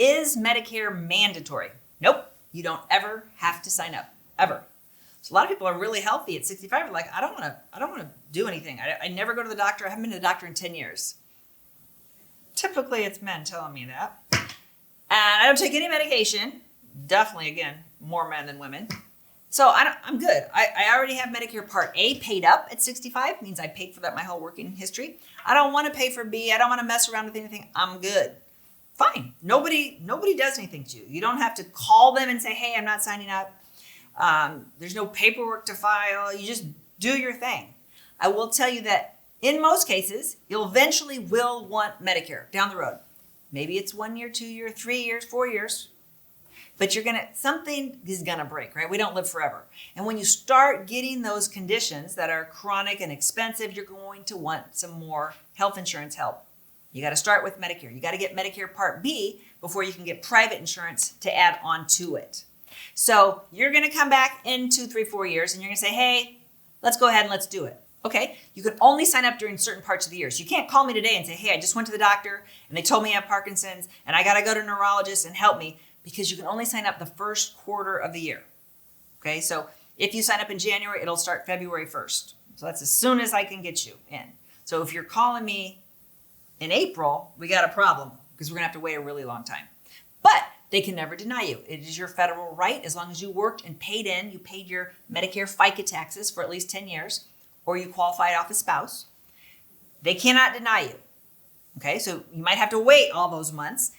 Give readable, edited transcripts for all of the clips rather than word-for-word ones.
Is Medicare mandatory? Nope. You don't ever have to sign up, ever. So a lot of people are really healthy at 65. They're like, I don't want to do anything. I never go to the doctor. I haven't been to the doctor in 10 years. Typically, it's men telling me that. And I don't take any medication. Definitely, again, more men than women. So I'm good. I already have Medicare Part A paid up at 65. Means I paid for that my whole working history. I don't want to pay for B. I don't want to mess around with anything. I'm good. Fine. Nobody does anything to you. You don't have to call them and say, hey, I'm not signing up. There's no paperwork to file. You just do your thing. I will tell you that in most cases, you'll eventually will want Medicare down the road. Maybe it's 1 year, 2 years, 3 years, 4 years. But something is gonna break, right? We don't live forever. And when you start getting those conditions that are chronic and expensive, you're going to want some more health insurance help. You got to start with Medicare. You got to get Medicare Part B before you can get private insurance to add on to it. So you're going to come back in 2, 3, 4 years and you're going to say, hey, let's go ahead and let's do it. Okay, you can only sign up during certain parts of the year. So you can't call me today and say, hey, I just went to the doctor and they told me I have Parkinson's and I got to go to a neurologist and help me, because you can only sign up the first quarter of the year. Okay, so if you sign up in January, it'll start February 1st. So that's as soon as I can get you in. So if you're calling me in April, we got a problem because we're gonna have to wait a really long time. But they can never deny you. It is your federal right, as long as you worked and paid in, you paid your Medicare FICA taxes for at least 10 years, or you qualified off a spouse. They cannot deny you. Okay, so you might have to wait all those months.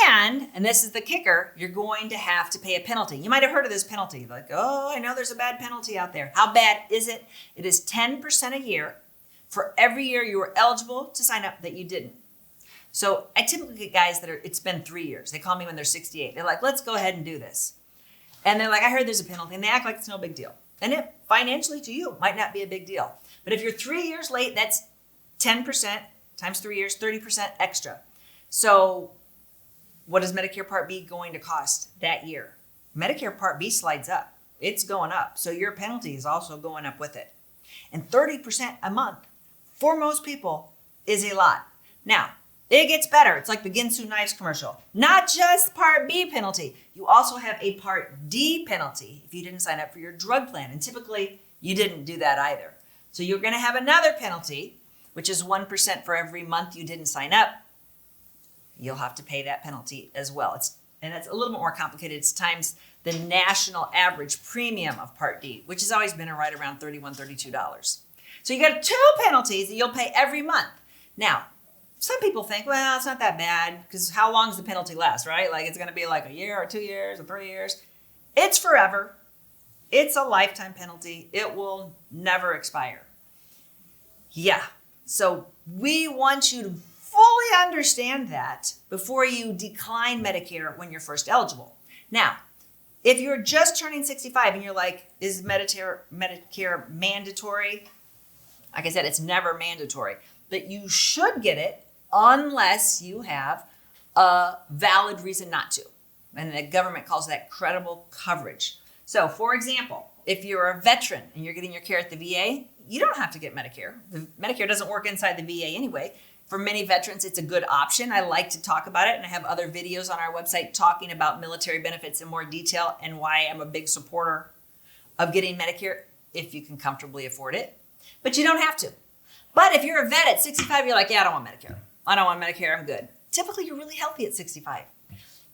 And this is the kicker, you're going to have to pay a penalty. You might have heard of this penalty. Like, oh, I know there's a bad penalty out there. How bad is it? It is 10% a year for every year you were eligible to sign up that you didn't. So I typically get guys it's been 3 years. They call me when they're 68. They're like, let's go ahead and do this. And they're like, I heard there's a penalty. And they act like it's no big deal. And it financially to you might not be a big deal. But if you're 3 years late, that's 10% times 3 years, 30% extra. So what is Medicare Part B going to cost that year? Medicare Part B slides up. It's going up. So your penalty is also going up with it. And 30% a month for most people is a lot. Now, it gets better. It's like the Ginsu Knives commercial. Not just Part B penalty. You also have a Part D penalty if you didn't sign up for your drug plan. And typically, you didn't do that either. So you're going to have another penalty, which is 1% for every month you didn't sign up. You'll have to pay that penalty as well. It's a little bit more complicated. It's times the national average premium of Part D, which has always been right around $31, $32. So you got 2 penalties that you'll pay every month. Now, some people think, well, it's not that bad, because how long does the penalty last, right? Like it's going to be like a year or 2 years or 3 years. It's forever. It's a lifetime penalty. It will never expire. Yeah. So we want you to fully understand that before you decline Medicare when you're first eligible. Now, if you're just turning 65 and you're like, is Medicare mandatory? Like I said, it's never mandatory, but you should get it unless you have a valid reason not to. And the government calls that credible coverage. So for example, if you're a veteran and you're getting your care at the VA, you don't have to get Medicare. Medicare doesn't work inside the VA anyway. For many veterans, it's a good option. I like to talk about it, and I have other videos on our website talking about military benefits in more detail and why I'm a big supporter of getting Medicare if you can comfortably afford it. But you don't have to. But if you're a vet at 65, you're like, yeah, I don't want Medicare. I don't want Medicare, I'm good. Typically, you're really healthy at 65.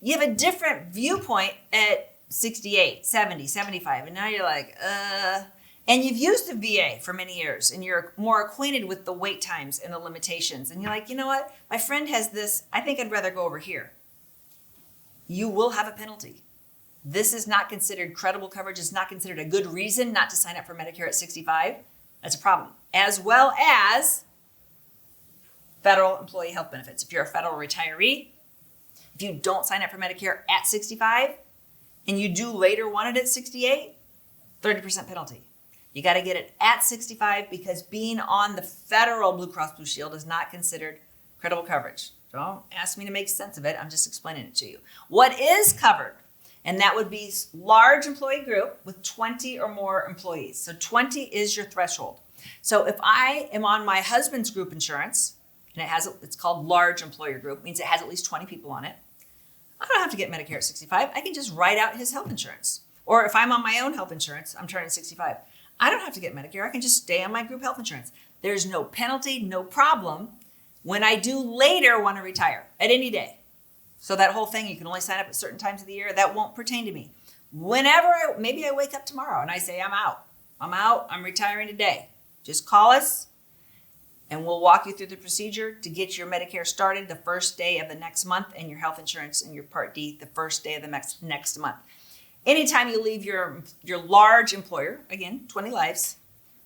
You have a different viewpoint at 68, 70, 75, and now you're like, and you've used the VA for many years, and you're more acquainted with the wait times and the limitations. And you're like, you know what? My friend has this. I think I'd rather go over here. You will have a penalty. This is not considered credible coverage. It's not considered a good reason not to sign up for Medicare at 65. That's a problem. As well as federal employee health benefits. If you're a federal retiree, if you don't sign up for Medicare at 65, and you do later want it at 68, 30% penalty. You got to get it at 65 because being on the federal Blue Cross Blue Shield is not considered credible coverage. Don't ask me to make sense of it. I'm just explaining it to you. What is covered? And that would be large employee group with 20 or more employees. So 20 is your threshold. So if I am on my husband's group insurance, and it's called large employer group, means it has at least 20 people on it. I don't have to get Medicare at 65. I can just write out his health insurance. Or if I'm on my own health insurance, I'm turning 65. I don't have to get Medicare. I can just stay on my group health insurance. There's no penalty, no problem when I do later want to retire at any day. So that whole thing, you can only sign up at certain times of the year, that won't pertain to me. Whenever maybe I wake up tomorrow and I say, I'm out, I'm retiring today. Just call us and we'll walk you through the procedure to get your Medicare started the first day of the next month and your health insurance and your Part D the first day of the next month. Anytime you leave your large employer, again, 20 lives,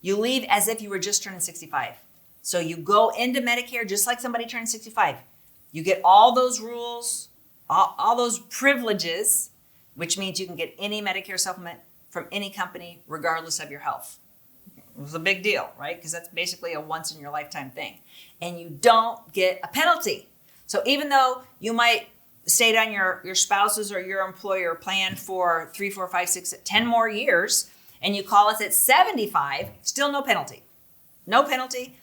you leave as if you were just turning 65. So you go into Medicare just like somebody turning 65. You get all those rules, all those privileges, which means you can get any Medicare supplement from any company, regardless of your health. It was a big deal, right? Because that's basically a once in your lifetime thing. And you don't get a penalty. So even though you might stay on your spouse's or your employer plan for 3, 4, 5, 6, 10 more years, and you call us at 75, still no penalty. No penalty.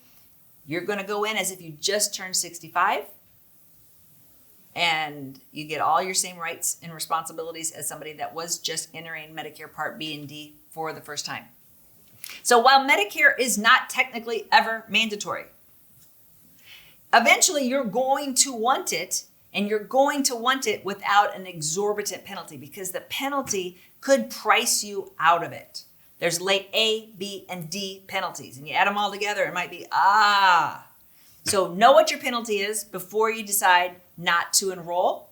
You're going to go in as if you just turned 65, and you get all your same rights and responsibilities as somebody that was just entering Medicare Part B and D for the first time. So while Medicare is not technically ever mandatory, eventually you're going to want it, and you're going to want it without an exorbitant penalty, because the penalty could price you out of it. There's late A, B, and D penalties, and you add them all together, it might be, So know what your penalty is before you decide not to enroll.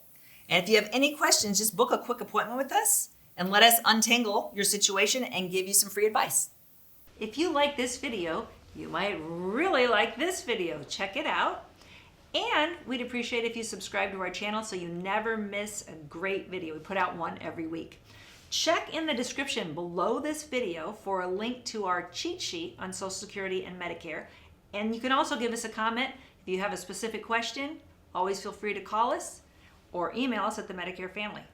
And if you have any questions, just book a quick appointment with us and let us untangle your situation and give you some free advice. If you like this video, you might really like this video. Check it out. And we'd appreciate if you subscribe to our channel so you never miss a great video. We put out one every week. Check in the description below this video for a link to our cheat sheet on Social Security and Medicare. And you can also give us a comment if you have a specific question. Always feel free to call us or email us at the Medicare Family.